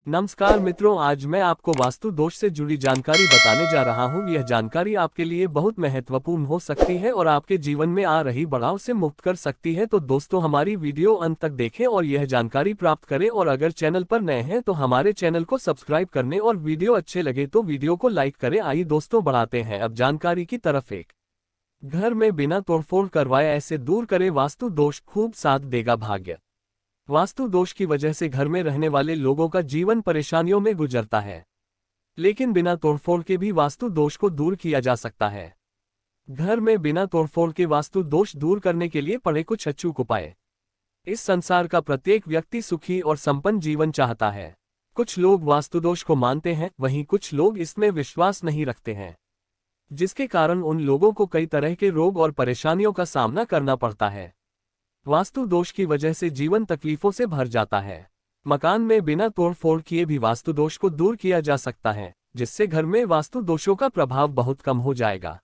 नमस्कार मित्रों, आज मैं आपको वास्तु दोष से जुड़ी जानकारी बताने जा रहा हूं। यह जानकारी आपके लिए बहुत महत्वपूर्ण हो सकती है और आपके जीवन में आ रही बढ़ाव से मुक्त कर सकती है। तो दोस्तों, हमारी वीडियो अंत तक देखें और यह जानकारी प्राप्त करें। और अगर चैनल पर नए हैं तो हमारे चैनल को सब्सक्राइब करने और वीडियो अच्छे लगे तो वीडियो को लाइक करें। आइए दोस्तों, बढ़ाते हैं अब जानकारी की तरफ। एक घर में बिना तोड़फोड़ करवाए ऐसे दूर करे वास्तु दोष, खूब साथ देगा भाग्य। वास्तु दोष की वजह से घर में रहने वाले लोगों का जीवन परेशानियों में गुजरता है, लेकिन बिना तोड़फोड़ के भी वास्तु दोष को दूर किया जा सकता है। घर में बिना तोड़फोड़ के वास्तु दोष दूर करने के लिए पड़े कुछ अचूक उपाय। इस संसार का प्रत्येक व्यक्ति सुखी और संपन्न जीवन चाहता है। कुछ लोग वास्तु दोष को मानते हैं, वहीं कुछ लोग इसमें विश्वास नहीं रखते हैं, जिसके कारण उन लोगों को कई तरह के रोग और परेशानियों का सामना करना पड़ता है। वास्तु दोष की वजह से जीवन तकलीफों से भर जाता है। मकान में बिना तोड़फोड़ किए भी वास्तु दोष को दूर किया जा सकता है, जिससे घर में वास्तु दोषों का प्रभाव बहुत कम हो जाएगा।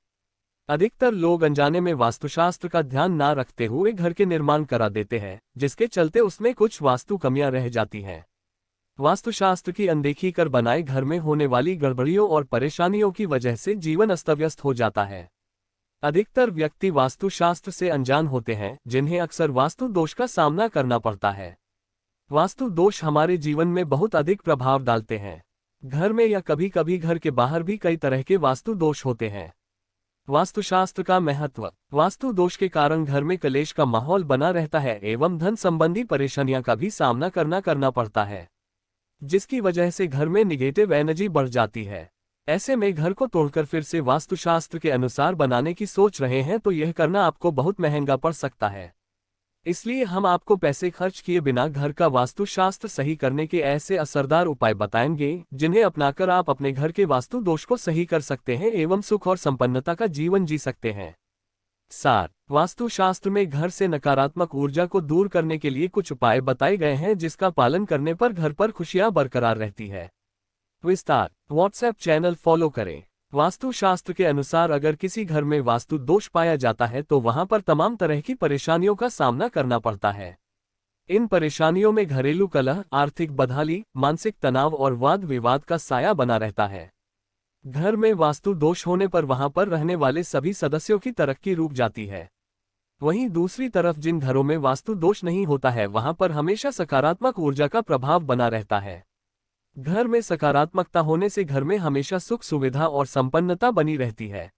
अधिकतर लोग अनजाने में वास्तुशास्त्र का ध्यान ना रखते हुए घर के निर्माण करा देते हैं, जिसके चलते उसमें कुछ वास्तु कमियां रह जाती हैं। वास्तुशास्त्र की अनदेखी कर बनाए घर में होने वाली गड़बड़ियों और परेशानियों की वजह से जीवन अस्त व्यस्त हो जाता है। अधिकतर व्यक्ति वास्तुशास्त्र से अनजान होते हैं, जिन्हें अक्सर वास्तु दोष का सामना करना पड़ता है। वास्तु दोष हमारे जीवन में बहुत अधिक प्रभाव डालते हैं। घर में या कभी कभी घर के बाहर भी कई तरह के वास्तु दोष होते हैं। वास्तुशास्त्र का महत्व। वास्तु दोष के कारण घर में कलेश का माहौल बना रहता है एवं धन संबंधी परेशानियों का भी सामना करना पड़ता है, जिसकी वजह से घर में निगेटिव एनर्जी बढ़ जाती है। ऐसे में घर को तोड़कर फिर से वास्तुशास्त्र के अनुसार बनाने की सोच रहे हैं तो यह करना आपको बहुत महंगा पड़ सकता है। इसलिए हम आपको पैसे खर्च किए बिना घर का वास्तुशास्त्र सही करने के ऐसे असरदार उपाय बताएंगे, जिन्हें अपनाकर आप अपने घर के वास्तु दोष को सही कर सकते हैं एवं सुख और संपन्नता का जीवन जी सकते हैं। सार। वास्तुशास्त्र में घर से नकारात्मक ऊर्जा को दूर करने के लिए कुछ उपाय बताए गए हैं, जिसका पालन करने पर घर पर खुशियां बरकरार रहती है। विस्तार। व्हाट्सएप चैनल फॉलो करें। वास्तुशास्त्र के अनुसार अगर किसी घर में वास्तु दोष पाया जाता है तो वहां पर तमाम तरह की परेशानियों का सामना करना पड़ता है। इन परेशानियों में घरेलू कलह, आर्थिक बदहाली, मानसिक तनाव और वाद विवाद का साया बना रहता है। घर में वास्तु दोष होने पर वहां पर रहने वाले सभी सदस्यों की तरक्की रुक जाती है। वहीं दूसरी तरफ जिन घरों में वास्तु दोष नहीं होता है, वहां पर हमेशा सकारात्मक ऊर्जा का प्रभाव बना रहता है। घर में सकारात्मकता होने से घर में हमेशा सुख सुविधा और संपन्नता बनी रहती है।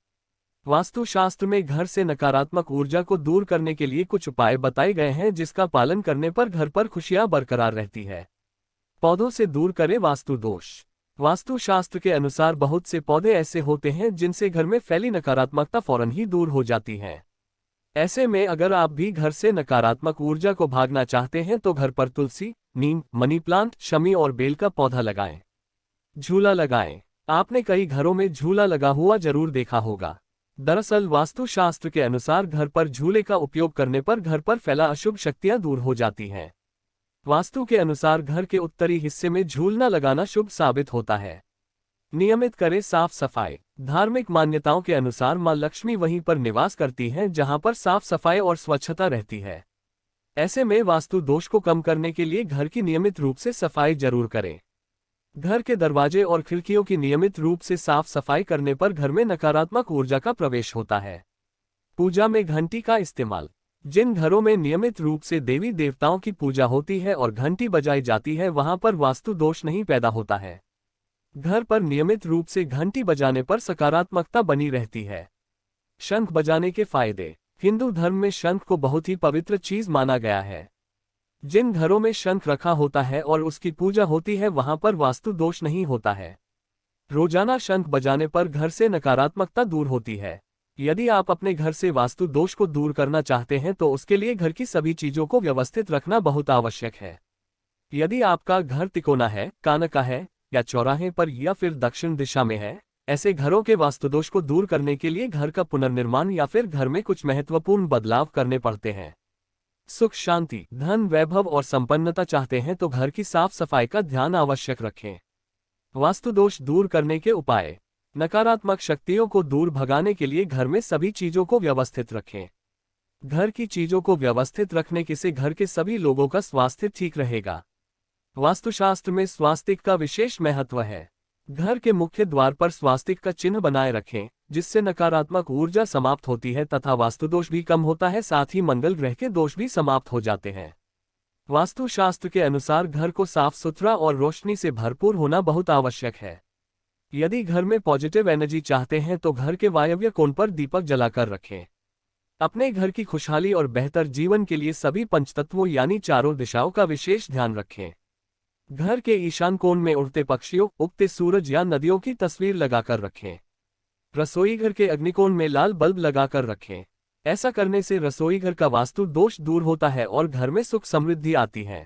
वास्तुशास्त्र में घर से नकारात्मक ऊर्जा को दूर करने के लिए कुछ उपाय बताए गए हैं, जिसका पालन करने पर घर पर खुशियां बरकरार रहती है। पौधों से दूर करें वास्तु दोष। वास्तुशास्त्र के अनुसार बहुत से पौधे ऐसे होते हैं जिनसे घर में फैली नकारात्मकता फौरन ही दूर हो जाती है। ऐसे में अगर आप भी घर से नकारात्मक ऊर्जा को भागना चाहते हैं तो घर पर तुलसी, नीम, मनी प्लांट, शमी और बेल का पौधा लगाएं। झूला लगाएं। आपने कई घरों में झूला लगा हुआ जरूर देखा होगा। दरअसल वास्तुशास्त्र के अनुसार घर पर झूले का उपयोग करने पर घर पर फैला अशुभ शक्तियां दूर हो जाती हैं। वास्तु के अनुसार घर के उत्तरी हिस्से में झूलना लगाना शुभ साबित होता है। नियमित करें साफ सफाई। धार्मिक मान्यताओं के अनुसार मां लक्ष्मी वहीं पर निवास करती हैं जहां पर साफ सफाई और स्वच्छता रहती है। ऐसे में वास्तु दोष को कम करने के लिए घर की नियमित रूप से सफाई जरूर करें। घर के दरवाजे और खिड़कियों की नियमित रूप से साफ सफाई करने पर घर में नकारात्मक ऊर्जा का प्रवेश होता है। पूजा में घंटी का इस्तेमाल। जिन घरों में नियमित रूप से देवी देवताओं की पूजा होती है और घंटी बजाई जाती है, वहां पर वास्तु दोष नहीं पैदा होता है। घर पर नियमित रूप से घंटी बजाने पर सकारात्मकता बनी रहती है। शंख बजाने के फायदे। हिंदू धर्म में शंख को बहुत ही पवित्र चीज माना गया है। जिन घरों में शंख रखा होता है और उसकी पूजा होती है, वहां पर वास्तु दोष नहीं होता है। रोजाना शंख बजाने पर घर से नकारात्मकता दूर होती है। यदि आप अपने घर से वास्तु दोष को दूर करना चाहते हैं तो उसके लिए घर की सभी चीजों को व्यवस्थित रखना बहुत आवश्यक है। यदि आपका घर तिकोना है, कान का है या चौराहे पर या फिर दक्षिण दिशा में है, ऐसे घरों के वास्तुदोष को दूर करने के लिए घर का पुनर्निर्माण या फिर घर में कुछ महत्वपूर्ण बदलाव करने पड़ते हैं। सुख शांति, धन, वैभव और संपन्नता चाहते हैं तो घर की साफ सफाई का ध्यान आवश्यक रखें। वास्तुदोष दूर करने के उपाय। नकारात्मक शक्तियों को दूर भगाने के लिए घर में सभी चीजों को व्यवस्थित रखें। घर की चीजों को व्यवस्थित रखने से घर के सभी लोगों का स्वास्थ्य ठीक रहेगा। वास्तुशास्त्र में स्वास्तिक का विशेष महत्व है। घर के मुख्य द्वार पर स्वास्तिक का चिन्ह बनाए रखें, जिससे नकारात्मक ऊर्जा समाप्त होती है तथा वास्तुदोष भी कम होता है, साथ ही मंगल ग्रह के दोष भी समाप्त हो जाते हैं। वास्तुशास्त्र के अनुसार घर को साफ सुथरा और रोशनी से भरपूर होना बहुत आवश्यक है। यदि घर में पॉजिटिव एनर्जी चाहते हैं तो घर के वायव्य कोण पर दीपक जलाकर रखें। अपने घर की खुशहाली और बेहतर जीवन के लिए सभी पंचतत्वों यानी चारों दिशाओं का विशेष ध्यान रखें। घर के ईशान कोण में उड़ते पक्षियों, उगते सूरज या नदियों की तस्वीर लगाकर रखें। रसोई घर के अग्निकोण में लाल बल्ब लगाकर रखें। ऐसा करने से रसोई घर का वास्तु दोष दूर होता है और घर में सुख समृद्धि आती है।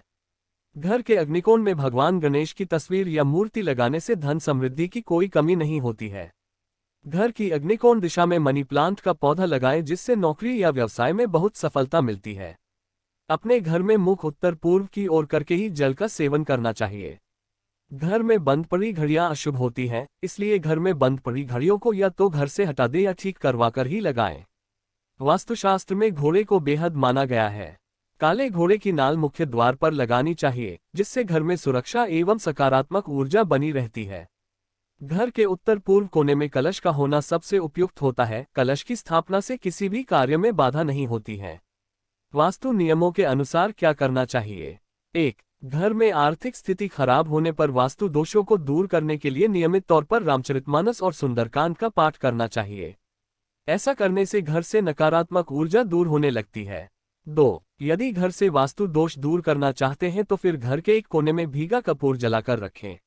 घर के अग्निकोण में भगवान गणेश की तस्वीर या मूर्ति लगाने से धन समृद्धि की कोई कमी नहीं होती है। घर की अग्निकोण दिशा में मनी प्लांट का पौधा लगाएं, जिससे नौकरी या व्यवसाय में बहुत सफलता मिलती है। अपने घर में मुख उत्तर पूर्व की ओर करके ही जल का सेवन करना चाहिए। घर में बंद पड़ी घड़ियां अशुभ होती हैं, इसलिए घर में बंद पड़ी घड़ियों को या तो घर से हटा दें या ठीक करवाकर ही लगाएं। वास्तुशास्त्र में घोड़े को बेहद माना गया है। काले घोड़े की नाल मुख्य द्वार पर लगानी चाहिए, जिससे घर में सुरक्षा एवं सकारात्मक ऊर्जा बनी रहती है। घर के उत्तर पूर्व कोने में कलश का होना सबसे उपयुक्त होता है। कलश की स्थापना से किसी भी कार्य में बाधा नहीं होती है। वास्तु नियमों के अनुसार क्या करना चाहिए? 1. घर में आर्थिक स्थिति खराब होने पर वास्तु दोषों को दूर करने के लिए नियमित तौर पर रामचरितमानस और सुंदरकांड का पाठ करना चाहिए। ऐसा करने से घर से नकारात्मक ऊर्जा दूर होने लगती है। 2. यदि घर से वास्तु दोष दूर करना चाहते हैं तो फिर घर के एक कोने में भीगा कपूर जलाकर रखें।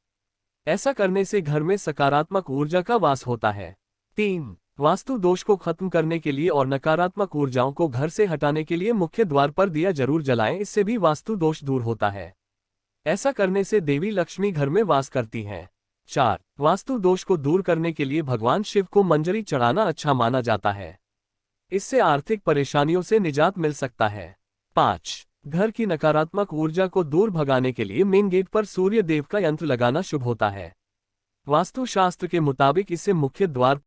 ऐसा करने से घर में सकारात्मक ऊर्जा का वास होता है। 3. वास्तु दोष को खत्म करने के लिए और नकारात्मक ऊर्जाओं को घर से हटाने के लिए मुख्य द्वार पर दिया जरूर जलाएं, इससे भी वास्तु दोष दूर होता है। ऐसा करने से देवी लक्ष्मी घर में वास करती हैं। 4. वास्तु दोष को दूर करने के लिए भगवान शिव को मंजरी चढ़ाना अच्छा माना जाता है। इससे आर्थिक परेशानियों से निजात मिल सकता है। 5. घर की नकारात्मक ऊर्जा को दूर भगाने के लिए मेन गेट पर सूर्य देव का यंत्र लगाना शुभ होता है। वास्तुशास्त्र के मुताबिक इसे मुख्य द्वार